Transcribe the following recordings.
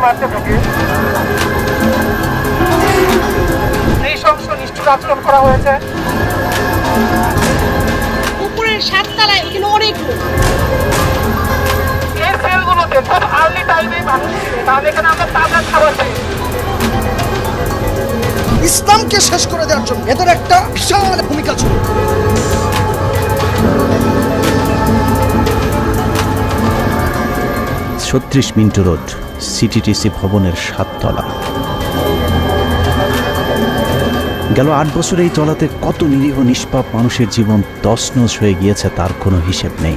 মারতে থাকে। নৃশংস নিষ্ঠুর আচরণ করা হয়েছে। উপরের 7 তলায় এখানে অনেক লোক। এই সেলগুলোতে খুব আর্লি টাইমে মানুষ ছিল, তাহলে এখানে আমরা তাজা খাবার পাই। ইসলামকে শেষ করে দেওয়ার জন্য এদের একটা বিশাল ভূমিকা ছিল। ৩৬ মিন্টু রোড, সিটিটিসি ভবনের ৭ তলা। গেল ৮ বছরে এই তলাতে কত নিরীহ নিষ্পাপ মানুষের জীবন তছনছ হয়ে গিয়েছে তার কোনো হিসেব নেই।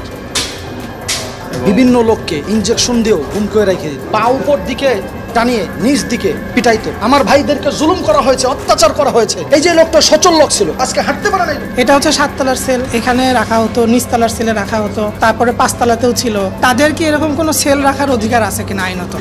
বিভিন্ন লোককে ইনজেকশন দিয়েও গুম করে রেখে দিত, পা উপর দিকে টানিয়ে নিচ দিকে পিটাইতো। আমার ভাইদেরকে জুলুম করা হয়েছে, অত্যাচার করা হয়েছে। এই যে লোকটা সচল লোক ছিল, আজকে হাঁটতে পারে নাই। এটা হচ্ছে 7 তলার সেল, এখানে রাখা হতো, নিচতলার সেলে রাখা হতো, তারপরে 5 তলাতেও ছিল। তাদের কি এরকম কোনো সেল রাখার অধিকার আছে কিনা আইনত?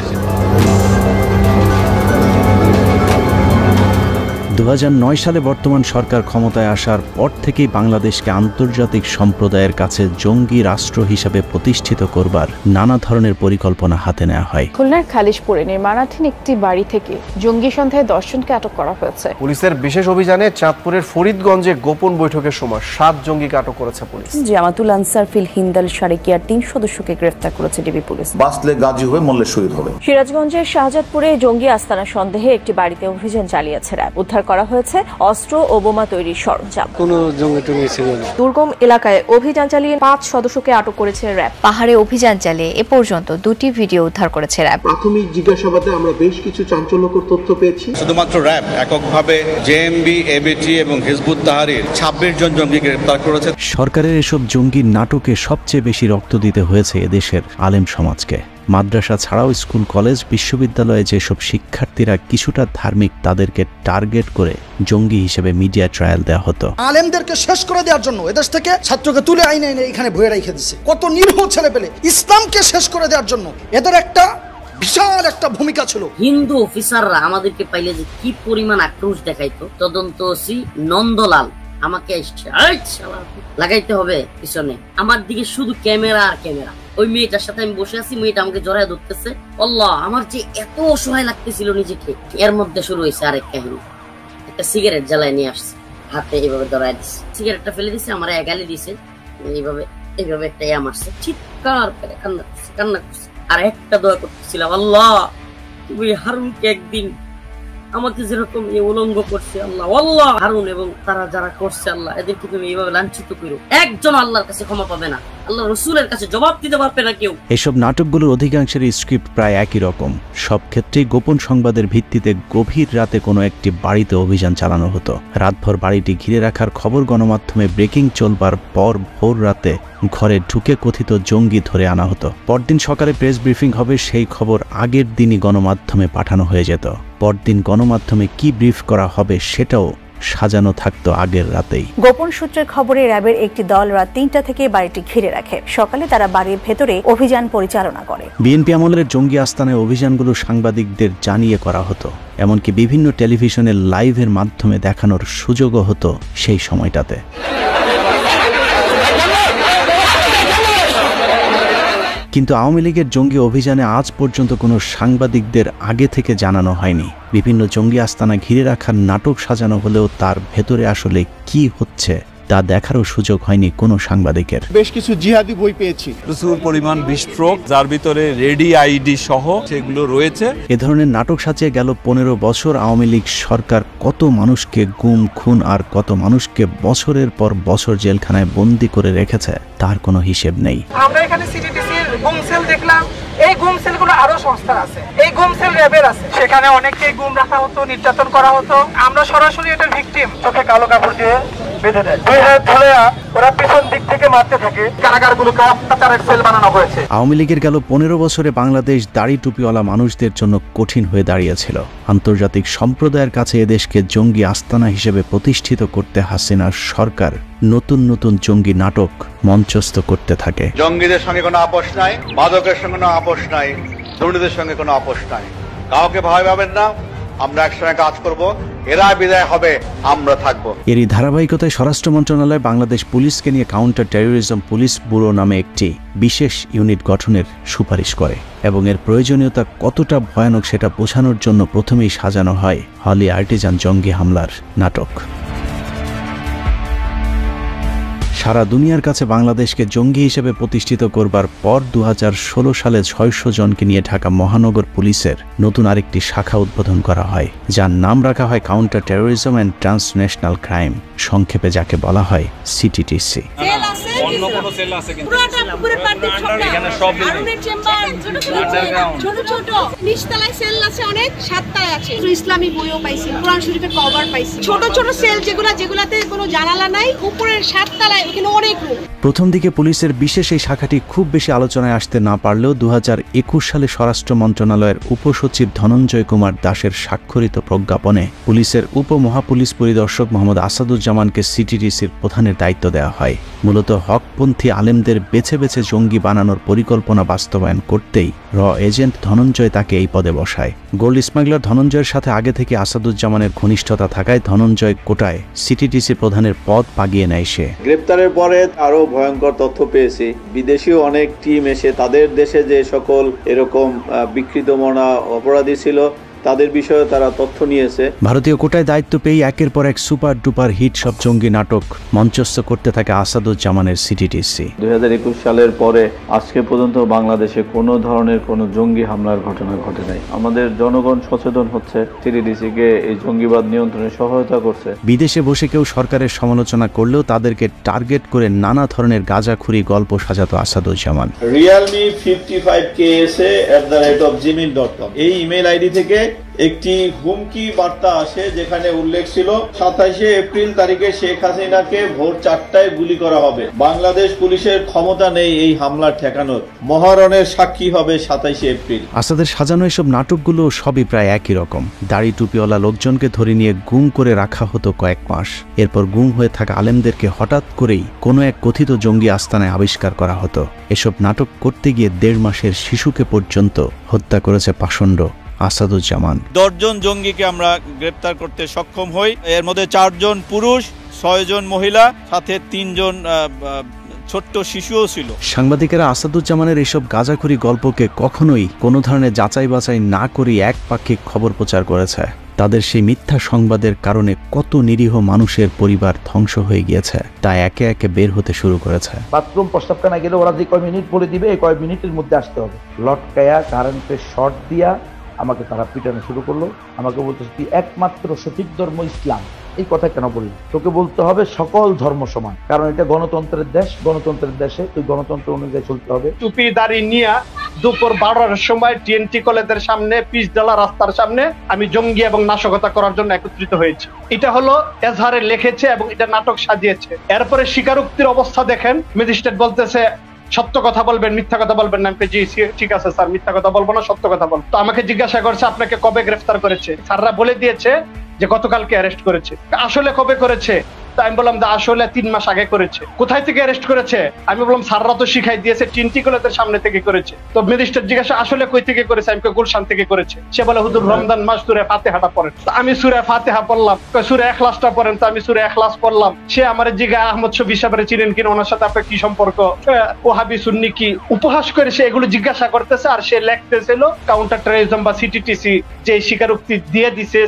২০০৯ সালে বর্তমান সরকার ক্ষমতায় আসার পর থেকেই বাংলাদেশকে আন্তর্জাতিক সম্প্রদায়ের কাছে জঙ্গি রাষ্ট্র হিসেবে প্রতিষ্ঠিত করবার নানা ধরনের পরিকল্পনা হাতে নেওয়া হয়। খুলনার খালিশপুরে নির্মাণাধীন একটি বাড়ি থেকে জঙ্গি সন্দেহে 10 জনকে আটক করা হয়েছে। পুলিশের বিশেষ অভিযানে চাঁদপুরের ফরিদগঞ্জে গোপন বৈঠকের সময় 7 জঙ্গিকে আটক করেছে পুলিশ। জামাতুল আনসার ফিল হিন্দাল সারিকিয়ার 3 সদস্যকে গ্রেফতার করেছে ডিবি পুলিশ। বাসলে গাজী হয়ে মল্লে শহীদ হবে। সিরাজগঞ্জের শাহজাদপুরে জঙ্গি আস্তানা সন্দেহে একটি বাড়িতে অভিযান চালিয়েছে র্যাব। উদ্ধার করা হয়েছে অস্ত্র ও বোমা তৈরির সরঞ্জাম। কোনো জঙ্গি টঙ্গি ছিল না। দুর্গম এলাকায় অভিযান চালিয়ে 5 সদস্যকে আটক করেছে র্যাব। পাহাড়ে অভিযান চালিয়ে এ পর্যন্ত 2টি ভিডিও উদ্ধার করেছে র্যাব। প্রাথমিক জিজ্ঞাসাবাদে আমরা বেশ কিছু চাঞ্চল্যকর তথ্য পেয়েছি। শুধুমাত্র র্যাব এককভাবে জেএমবি, এবিটি এবং হিজবুত তাহরির 26 জন জঙ্গিকে গ্রেফতার করেছে। সরকারের এসব জঙ্গি নাটকে সবচেয়ে বেশি রক্ত দিতে হয়েছে এদেশের আলেম সমাজকে। মাদ্রাসা ছাড়াও স্কুল, কলেজ, বিশ্ববিদ্যালয়ে যেসব শিক্ষার্থীরা কিছুটা ধার্মিক তাদেরকে টার্গেট করে জঙ্গি হিসেবে মিডিয়া ট্রায়াল দেওয়া হতো। আলেমদেরকে শেষ করে দেওয়ার জন্য এদেশ থেকে ছাত্রকে তুলে আইনে এনে এখানে ভয়ে রেখে দিচ্ছে। কত নিরীহ ছেলে পেলে ইসলামকে শেষ করে দেওয়ার জন্য এদের একটা বিশাল একটা ভূমিকা ছিল। হিন্দু অফিসাররা আমাদেরকে পাইলে যে কি পরিমাণ আক্রোশ দেখাইতো। তদন্তসি নন্দলাল আমাকে লাগাইতে হবে পিছনে, আমার দিকে শুধু ক্যামেরা আর ক্যামেরা। ওই মেয়েটার সাথে আমি বসে আছি, মেয়েটা আমাকে জড়ায় ধরতেছে। আল্লাহ, আমার যে এত অসহায় লাগতেছিল নিজেকে। এর মধ্যে শুরু হয়েছে আরেক কাহিনী। একটা সিগারেট জ্বালায় নিয়ে আসছে, হাতে এইভাবে ধরায় দিচ্ছে। সিগারেটটা ফেলে দিচ্ছে, আমার গালি দিছে, এইভাবে এইভাবে একটা মারছে। চিৎকার করে কান্না করছে। আর একটা দোয়া করতেছিলাম, আল্লাহ তুমি হারুনকে একদিন আমাকে যেরকম উলঙ্গ করছে, আল্লাহ আল্লাহ হারুন এবং তারা যারা করছে, আল্লাহ এদেরকে তুমি এইভাবে লাঞ্ছিত করো। একজন আল্লাহর কাছে ক্ষমা পাবে না, আল্লাহ রসুলের কাছে জবাব দিতে পারবে না কেউ। এসব নাটকগুলোর অধিকাংশের স্ক্রিপ্ট প্রায় একই রকম। সব ক্ষেত্রেই গোপন সংবাদের ভিত্তিতে গভীর রাতে কোনো একটি বাড়িতে অভিযান চালানো হতো। রাতভর বাড়িটি ঘিরে রাখার খবর গণমাধ্যমে ব্রেকিং চলবার পর ভোর রাতে ঘরে ঢুকে কথিত জঙ্গি ধরে আনা হতো। পরদিন সকালে প্রেস ব্রিফিং হবে, সেই খবর আগের দিনই গণমাধ্যমে পাঠানো হয়ে যেত। পরদিন গণমাধ্যমে কি ব্রিফ করা হবে সেটাও সাজানো থাকতো আগের রাতেই। গোপন সূত্রের খবরে র্যাবের একটি দল রাত 3টা থেকে বাড়িটি ঘিরে রাখে। সকালে তারা বাড়ির ভেতরে অভিযান পরিচালনা করে। বিএনপি আমলের জঙ্গি আস্তানায় অভিযানগুলো সাংবাদিকদের জানিয়ে করা হতো। এমনকি বিভিন্ন টেলিভিশনের লাইভের মাধ্যমে দেখানোর সুযোগও হতো সেই সময়টাতে। কিন্তু আওয়ামী লীগের জঙ্গি অভিযানে আজ পর্যন্ত কোনো সাংবাদিকদের আগে থেকে জানানো হয়নি। বিভিন্ন জঙ্গি আস্তানা ঘিরে রাখার নাটক সাজানো হলেও তার ভেতরে আসলে কি হচ্ছে তা দেখারও সুযোগ হয়নি কোনো সাংবাদিকের। বেশ কিছু জিহাদি বই পেয়েছি, প্রচুর পরিমাণ বিস্ফোরক, যার ভিতরে রেডি আইডি সহ সেগুলো রয়েছে। এ ধরনের নাটক সাজিয়ে গেল 15 বছর আওয়ামী লীগ সরকার কত মানুষকে গুম, খুন আর কত মানুষকে বছরের পর বছর জেলখানায় বন্দী করে রেখেছে তার কোনো হিসেব নেই। আমরা এখানে সিটিটিসির গুম সেল দেখলাম। এই গুম সেলগুলো আরো সংস্থা আছে, এই গুম সেল র্যাবের আছে। সেখানে অনেককেই গুম রাখা হতো, নির্যাতন করা হতো। আমরা সরাসরি এটার ভিকটিম। চোখে কালো কাপড় দিয়ে বেঁধে দেয়, দুই হাত ধরে ওরা পিছন দিক থেকে মারতে থাকে। কারাগারগুলোকে অত্যাচারের সেল বানানো হয়েছে। আওয়ামী লীগের গেল 15 বছরে বাংলাদেশ দাড়ি টুপিওয়ালা মানুষদের জন্য কঠিন হয়ে দাঁড়িয়েছিল। আন্তর্জাতিক সম্প্রদায়ের কাছে এদেশকে জঙ্গি আস্তানা হিসেবে প্রতিষ্ঠিত করতে হাসিনার সরকার নতুন নতুন জঙ্গি নাটক মঞ্চস্থ করতে থাকে। জঙ্গিদের সঙ্গে কোনো আপোষ নাই, মাদকের সঙ্গে কোনো আপোষ নাই, দুর্নীতির সঙ্গে কোনো আপোষ নাই। কাউকে ভয় পাবেন না, আমরা একসঙ্গে কাজ করব, এরা বিদায় হবে, আমরা থাকবো। এরই ধারাবাহিকতায় স্বরাষ্ট্র মন্ত্রণালয় বাংলাদেশ পুলিশকে নিয়ে কাউন্টার টেরোরিজম পুলিশ ব্যুরো নামে একটি বিশেষ ইউনিট গঠনের সুপারিশ করে এবং এর প্রয়োজনীয়তা কতটা ভয়ানক সেটা বোঝানোর জন্য প্রথমেই সাজানো হয় হলি আর্টিজান জঙ্গি হামলার নাটক। সারা দুনিয়ার কাছে বাংলাদেশকে জঙ্গি হিসেবে প্রতিষ্ঠিত করবার পর 2016 সালে 600 জনকে নিয়ে ঢাকা মহানগর পুলিশের নতুন আরেকটি শাখা উদ্বোধন করা হয়, যার নাম রাখা হয় counter terrorism and transnational crime, সংক্ষেপে যাকে বলা হয় সিটিটিসি। ইসলামী বইও পাইছি, কোরআন শরীফের কভার পাইছি, ছোট ছোট সেল যেগুলাতে কোনো জানালা নাই, উপরের 7 তলায় ওখানে অনেক রুম। প্রথম দিকে পুলিশের বিশেষ এই শাখাটি খুব বেশি আলোচনায় আসতে না পারলেও 2021 সালে স্বরাষ্ট্র মন্ত্রণালয়ের উপসচিব ধনঞ্জয় কুমার দাসের স্বাক্ষরিত প্রজ্ঞাপনে পুলিশের উপমহাপুলিশ পরিদর্শক মোহাম্মদ আসাদুজ্জামানকে সিটিটিসির প্রধানের দায়িত্ব দেওয়া হয়। মূলত হকপন্থী আলেমদের বেছে বেছে জঙ্গি বানানোর পরিকল্পনা বাস্তবায়ন করতেই র এজেন্ট ধনঞ্জয় তাকে এই পদে বসায়। গোল্ড স্মাগলার ধনঞ্জয়ের সাথে আগে থেকে আসাদুজ্জামানের ঘনিষ্ঠতা থাকায় ধনঞ্জয় কোটায় সিটিটিসি প্রধানের পদ পাগিয়ে নেয় সে। গ্রেপ্তারের পরে আরো ভয়ঙ্কর তথ্য পেয়েছি, বিদেশীয় অনেক টিম এসে তাদের দেশে যে সকল এরকম বিকৃত মনা অপরাধী ছিল তাদের বিষয়ে তারা তথ্য নিয়েছে। ভারতীয় কোটায় দায়িত্ব পেয়ে একের পর এক সুপার ডুপার হিট সব জঙ্গি নাটক মঞ্চস্থ করতে থাকে আসাদুজ্জামানের সিটিটিসি। 2021 সালের পরে আজকে পর্যন্ত বাংলাদেশে কোনো ধরনের কোনো জঙ্গি হামলার ঘটনা ঘটে নাই। আমাদের জনগণ সচেতন হচ্ছে, সিটিটিসিকে এই জঙ্গিবাদ নিয়ন্ত্রণে সহায়তা করছে। বিদেশে বসে কেউ সরকারের সমালোচনা করলেও তাদেরকে টার্গেট করে নানা ধরনের গাঁজাখুরি গল্প সাজাতো আসাদুজ্জামান। Realme 55KSA@gmail.com এই ইমেল আইডি থেকে একটি হুমকি বার্তা আসে, যেখানে উল্লেখ ছিল 27 এপ্রিল তারিখে শেখ হাসিনাকে ভোর 4টায় গুলি করা হবে। বাংলাদেশ পুলিশের ক্ষমতা নেই এই হামলা ঠেকানোর, মহারণের সাক্ষী হবে 27 এপ্রিল। আসাদের সাজানো এসব নাটকগুলো সবই প্রায় একই রকম। দাড়ি টুপিওয়ালা লোকজনকে ধরে নিয়ে গুম করে রাখা হতো কয়েক মাস, এরপর গুম হয়ে থাকা আলেমদেরকে হঠাৎ করেই কোনো এক কথিত জঙ্গি আস্তানায় আবিষ্কার করা হতো। এসব নাটক করতে গিয়ে 1.5 মাসের শিশুকে পর্যন্ত হত্যা করেছে পাষণ্ড আসাদুজ্জামান। 10 জন জঙ্গিকে আমরা গ্রেপ্তার করতে সক্ষম হই, এর মধ্যে 4 জন পুরুষ, 6 জন মহিলা, সাথে 3 জন ছোট্ট শিশুও ছিল। সাংবাদিকেরা আসাদুজ্জামানের এইসব গাঁজাখুরি গল্পকে কখনোই কোনো ধরনের যাচাই বাছাই না করে একপাক্ষিক খবর প্রচার করেছে। তাদের সেই মিথ্যা সংবাদের কারণে কত নিরীহ মানুষের পরিবার ধ্বংস হয়ে গিয়েছে তা একে একে বের হতে শুরু করেছে। বাথরুম প্রস্তাবখানা গেলে ওরা যে কয় মিনিট বলে দিবে, এই কয় মিনিটের মধ্যে আসতে হবে। লটকায়া কারেন্টের শর্ট দিয়া আমাকে তারা পিটানো শুরু করলো। আমাকে বলতেছে তুই একমাত্র সঠিক ধর্ম ইসলাম, এই কথা কেন বললি? তোকে বলতে হবে সকল ধর্ম সমান, কারণ এটা গণতন্ত্রের দেশ, গণতন্ত্রের দেশে তুই গণতন্ত্র অনুযায়ী চলতে হবে। টুপি দাড়ি নিয়ে দুপুর 12টার সময় টিএনটি কলেজের সামনে পিচডালা রাস্তার সামনে আমি জঙ্গি এবং নাশকতা করার জন্য একত্রিত হয়েছি। এটা হলো এজাহারে লিখেছে এবং এটা নাটক সাজিয়েছে। এরপরে স্বীকারোক্তির অবস্থা দেখেন, ম্যাজিস্ট্রেট বলতেছে সত্য কথা বলবেন, মিথ্যা কথা বলবেন না। জি ঠিক আছে স্যার, মিথ্যা কথা বলবো না, সত্য কথা বলবো। তো আমাকে জিজ্ঞাসা করছে আপনাকে কবে গ্রেফতার করেছে? স্যাররা বলে দিয়েছে যে গতকালকে অ্যারেস্ট করেছে। আসলে কবে করেছে? তাই আমি বললাম আসলে 3 মাস আগে করেছে। কোথায় থেকে অ্যারেস্ট করেছে? আমি বললাম স্যাররা তো শিখাই দিয়েছে টিএনটি কলেজের সামনে থেকে করেছে। তো ম্যাজিস্ট্রেট জিজ্ঞাসা আসলে কই থেকে করেছে? আমি গুলশান থেকে করেছে। সে বলে হুজুর রমজান মাস সূরা ফাতিহাটা পড়েন। আমি সূরা ফাতিহা পড়লাম। সূরা ইখলাসটা পড়েন। তো আমি সূরা ইখলাস পড়লাম। সে আমার জিজ্ঞাসা আহমদ শফি সাহেবের চিনেন কিনা, ওনার সাথে আপনার কি সম্পর্ক, ওহাবি সুন্নি কি, উপহাস করে সে এগুলো জিজ্ঞাসা করতেছে। আর সে লিখতেছিল কাউন্টার টেরোরিজম বা সিটিটিসি যে স্বীকারোক্তি দিয়ে দিছে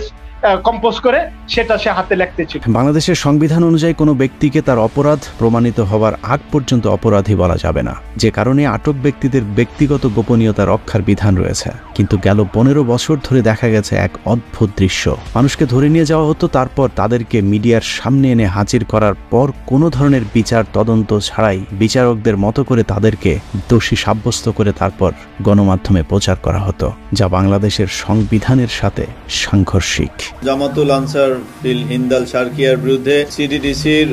কম্পোজ করে, সেটা সে হাতে লিখতেছিল। বাংলাদেশের সংবিধান অনুযায়ী কোনো ব্যক্তিকে তার অপরাধ প্রমাণিত হওয়ার আগ পর্যন্ত অপরাধী বলা যাবে না, যে কারণে আটক ব্যক্তিদের ব্যক্তিগত গোপনীয়তা রক্ষার বিধান রয়েছে। কিন্তু গেল 15 বছর ধরে দেখা গেছে এক অদ্ভুত দৃশ্য। মানুষকে ধরে নিয়ে যাওয়া হতো, তারপর তাদেরকে মিডিয়ার সামনে এনে হাজির করার পর কোনো ধরনের বিচার তদন্ত ছাড়াই বিচারকদের মতো করে তাদেরকে দোষী সাব্যস্ত করে তারপর গণমাধ্যমে প্রচার করা হতো, যা বাংলাদেশের সংবিধানের সাথে সাংঘর্ষিক। জামাতুল আনসার ফিল হিন্দাল শারকিয়ার বিরুদ্ধে সিটিটিসির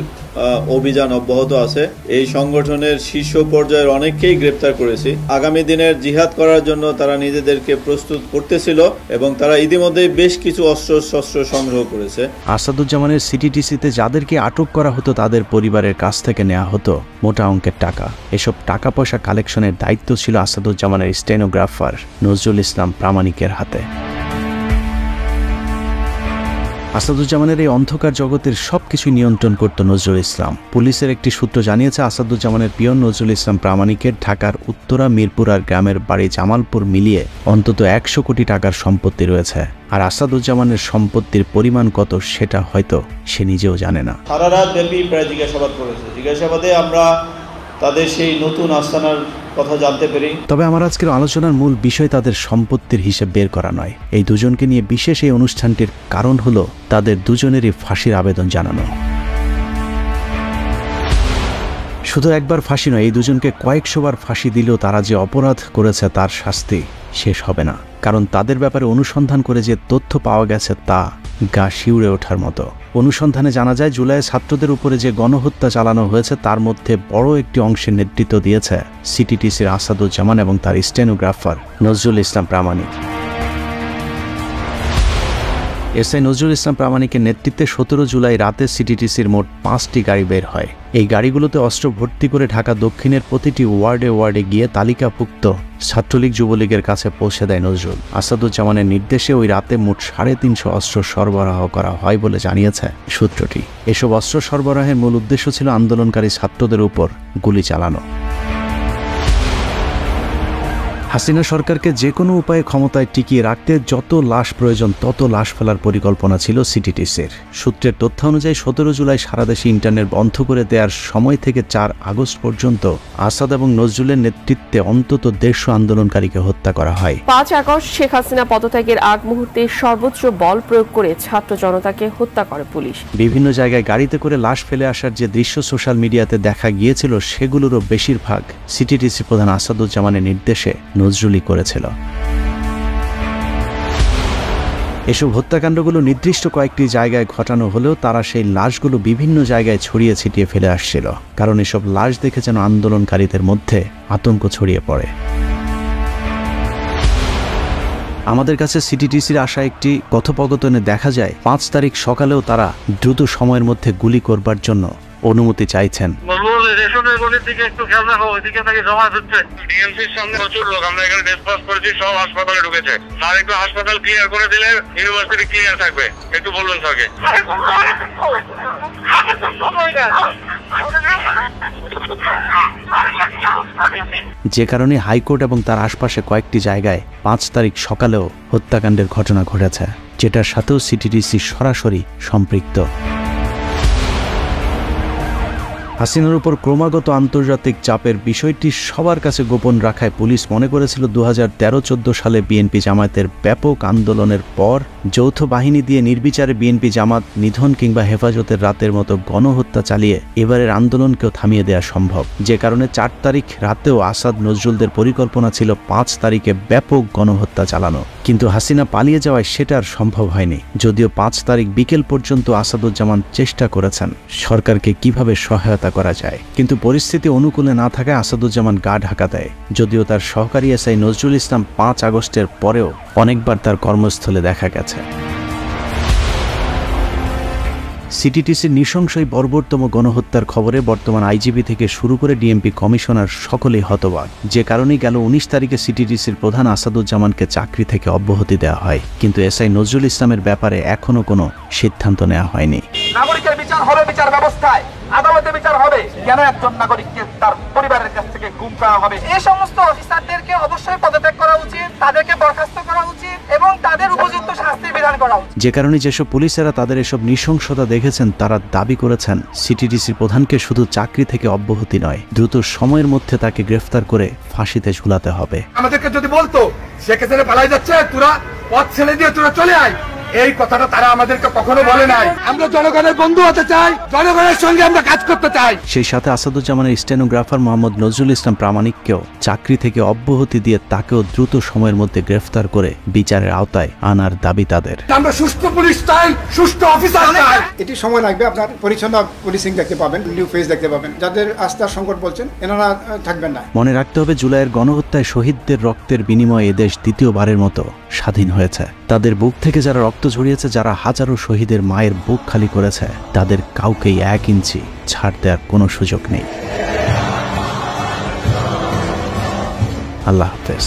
অভিযান অব্যাহত আছে। এই সংগঠনের শীর্ষ পর্যায়ের অনেককেই গ্রেপ্তার করেছি। আগামী দিনের জিহাদ করার জন্য তারা নিজেদেরকে প্রস্তুত করতেছিল এবং তারা ইতিমধ্যে বেশ কিছু অস্ত্র সংগ্রহ করেছে। আসাদুজ্জামানের সিটিটিসিতে যাদেরকে আটক করা হতো তাদের পরিবারের কাছ থেকে নেওয়া হতো মোটা অঙ্কের টাকা। এসব টাকা পয়সা কালেকশনের দায়িত্ব ছিল আসাদুজ্জামানের স্টেনোগ্রাফার নজরুল ইসলাম প্রামাণিকের হাতে। আসাদুজ্জামানের এই অন্ধকার জগতের সবকিছু নিয়ন্ত্রণ করত নজরুল ইসলাম। পুলিশের একটি সূত্র জানিয়েছে আসাদুজ্জামানের পিয়ন নজরুল ইসলাম প্রামাণিকের ঢাকার উত্তরা মিরপুর আর গ্রামের বাড়ি জামালপুর মিলিয়ে অন্তত 100 কোটি টাকার সম্পত্তি রয়েছে। আর আসাদুজ্জামানের সম্পত্তির পরিমাণ কত সেটা হয়তো সে নিজেও জানে না। সারা রাত ব্যাপী প্রায় জিজ্ঞাসাবাদ করেছে। জিজ্ঞাসাবাদে আমরা তাদের সেই নতুন আস্তানার কথা জানতে পারি। তবে আমার আজকের আলোচনার মূল বিষয় তাদের সম্পত্তির হিসেব বের করা নয়। এই দুজনকে নিয়ে বিশেষ এই অনুষ্ঠানটির কারণ হলো তাদের দুজনেরই ফাঁসির আবেদন জানানো। শুধু একবার ফাঁসি নয়, এই দুজনকে কয়েকশোবার ফাঁসি দিলেও তারা যে অপরাধ করেছে তার শাস্তি শেষ হবে না। কারণ তাদের ব্যাপারে অনুসন্ধান করে যে তথ্য পাওয়া গেছে তা গা শিউরে ওঠার মতো। অনুসন্ধানে জানা যায় জুলাইয়ে ছাত্রদের উপরে যে গণহত্যা চালানো হয়েছে তার মধ্যে বড় একটি অংশের নেতৃত্ব দিয়েছে সিটিটিসির আসাদুজ্জামান এবং তার স্টেনোগ্রাফার নজরুল ইসলাম প্রামাণিক। এসআই নজরুল ইসলাম প্রামাণিকের নেতৃত্বে 17 জুলাই রাতে সিটিটিসির মোট 5টি গাড়ি বের হয়। এই গাড়িগুলোতে অস্ত্র ভর্তি করে ঢাকা দক্ষিণের প্রতিটি ওয়ার্ডে গিয়ে তালিকাভুক্ত ছাত্রলীগ যুবলীগের কাছে পৌঁছে দেয় নজরুল। আসাদুজ্জামানের নির্দেশে ওই রাতে মোট 350 অস্ত্র সরবরাহ করা হয় বলে জানিয়েছে সূত্রটি। এসব অস্ত্র সরবরাহের মূল উদ্দেশ্য ছিল আন্দোলনকারী ছাত্রদের উপর গুলি চালানো। হাসিনা সরকারকে যে কোনো উপায়ে ক্ষমতায় টিকিয়ে রাখতে যত লাশ প্রয়োজন তত লাশ ফেলার পরিকল্পনা ছিল সিটিটিসির। সূত্রের তথ্য অনুযায়ী 17 জুলাই সারা দেশে ইন্টারনেট বন্ধ করে দেওয়ার সময় থেকে 4 আগস্ট পর্যন্ত আসাদ এবং নজরুলের নেতৃত্বে অন্তত 150 আন্দোলনকারীকে হত্যা করা হয়। 5 আগস্ট শেখ হাসিনা পদত্যাগের আগ মুহূর্তে সর্বোচ্চ বল প্রয়োগ করে ছাত্র জনতাকে হত্যা করে পুলিশ। বিভিন্ন জায়গায় গাড়িতে করে লাশ ফেলে আসার যে দৃশ্য সোশ্যাল মিডিয়াতে দেখা গিয়েছিল সেগুলোরও বেশিরভাগ সিটিটিসি প্রধান আসাদুজ্জামানের নির্দেশে নজরুলই করেছিল। এসব হত্যাকাণ্ডগুলো নির্দিষ্ট কয়েকটি জায়গায় ঘটানো হলেও তারা সেই লাশগুলো বিভিন্ন জায়গায় ছড়িয়ে ছিটিয়ে ফেলে আসছিল, কারণ এসব লাশ দেখে যেন আন্দোলনকারীদের মধ্যে আতঙ্ক ছড়িয়ে পড়ে। আমাদের কাছে সিটিটিসির আসা একটি কথোপকথনে দেখা যায় 5 তারিখ সকালেও তারা দ্রুত সময়ের মধ্যে গুলি করবার জন্য অনুমতি চাইছেন। একটু খেয়াল রাখো, ওইদিকে নাকি জমা হচ্ছে। ডিএমসির সামনে প্রচুর লোক, আমরা এখানে ডিসপাস করেছি, সব হাসপাতালে ঢুকেছে। স্যার একটু হাসপাতাল ক্লিয়ার করে দিলে ইউনিভার্সিটি ক্লিয়ার থাকবে, একটু বলুন স্যারকে। যে কারণে হাইকোর্ট এবং তার আশপাশে কয়েকটি জায়গায় 5 তারিখ সকালেও হত্যাকাণ্ডের ঘটনা ঘটেছে, যেটার সাথেও সিটিটিসি সরাসরি সম্পৃক্ত। হাসিনার উপর ক্রমাগত আন্তর্জাতিক চাপের বিষয়টি সবার কাছে গোপন রাখায় পুলিশ মনে করেছিল 2013-14 সালে বিএনপি জামায়াতের ব্যাপক আন্দোলনের পর যৌথ বাহিনী দিয়ে নির্বিচারে বিএনপি জামাত নিধন কিংবা হেফাজতের রাতের মতো গণহত্যা চালিয়ে এবারের আন্দোলনকেও থামিয়ে দেওয়া সম্ভব। যে কারণে 4 তারিখ রাতেও আসাদ নজরুলদের পরিকল্পনা ছিল 5 তারিখে ব্যাপক গণহত্যা চালানো, কিন্তু হাসিনা পালিয়ে যাওয়ায় সেটা আর সম্ভব হয়নি। যদিও 5 তারিখ বিকেল পর্যন্ত আসাদুজ্জামান চেষ্টা করেছেন সরকারকে কিভাবে সহায়তা করা যায়, কিন্তু পরিস্থিতি অনুকূলে না থাকায় আসাদুজ্জামান গা ঢাকা দেয়। যদিও তার সহকারী এসআই নজরুল ইসলাম 5 আগস্টের পরেও অনেকবার তার কর্মস্থলে দেখা গেছে। সিটিটিসির নৃশংসই বর্বরতম গণহত্যার খবরে বর্তমান আইজিপি থেকে শুরু করে ডিএমপি কমিশনার সকলেই হতবাক। যে কারণেই গেল 19 তারিখে সিটিটিসির প্রধান আসাদুজ্জামানকে চাকরি থেকে অব্যাহতি দেওয়া হয়, কিন্তু এসআই নজরুল ইসলামের ব্যাপারে এখনো কোনো সিদ্ধান্ত নেওয়া হয়নি। নাগরিকের বিচার হবে বিচার ব্যবস্থায়, আদালতে বিচার হবে, কেন একজন নাগরিককে তার পরিবারের কাছ থেকে গুম করা হবে? এই সমস্ত অফিসারদেরকে অবশ্যই পদত্যাগ করা উচিত, তাদেরকে বরখাস্ত করা উচিত এবং তাদের উপযুক্ত শাস্তি বিধান করা উচিত। যে কারণে যেসব পুলিশেরা তাদের এসব নৃশংসতা দেখেছেন তারা দাবি করেছেন সিটিটিসির প্রধানকে শুধু চাকরি থেকে অব্যাহতি নয়, দ্রুত সময়ের মধ্যে তাকে গ্রেফতার করে ফাঁসিতে ঝুলাতে হবে। আমাদেরকে যদি বলতো শেখ হাসিনা পালাই যাচ্ছে, তোরা পথ ছেড়ে দিয়ে তোরা চলে আয়, এই কথাটা তারা আমাদেরকে কখনো বলে নাই। আমরা জনগণের বন্ধু হতে চাই, জনগণের সঙ্গে আমরা কাজ করতে চাই। সেই সাথে আসাদুজ্জামানের স্টেনোগ্রাফার মোহাম্মদ নজরুল ইসলাম প্রামাণিককেও চাকরি থেকে অব্যাহতি দিয়ে তাকেও দ্রুত সময়ের মধ্যে গ্রেফতার করে বিচারের আওতায় আনার দাবি তাদের। আমরা সুষ্ঠু পুলিশ চাই, সুষ্ঠু অফিসার চাই। এটি সময় লাগবে, আপনার পরিচ্ছন্ন পুলিশিং দেখতে পাবেন, নিউ ফেস দেখতে পাবেন। যাদের আস্থার সংকট বলছেন এনারা থাকবেন না। মনে রাখতে হবে জুলাইয়ের গণহত্যায় শহীদদের রক্তের বিনিময়ে এদেশ দ্বিতীয়বারের মতো স্বাধীন হয়েছে। তাদের বুক থেকে যারা রক্ত ঝরিয়েছে, যারা হাজারো শহীদের মায়ের বুক খালি করেছে, তাদের কাউকেই 1 ইঞ্চি ছাড় দেওয়ার কোনো সুযোগ নেই। আল্লাহ হাফেজ।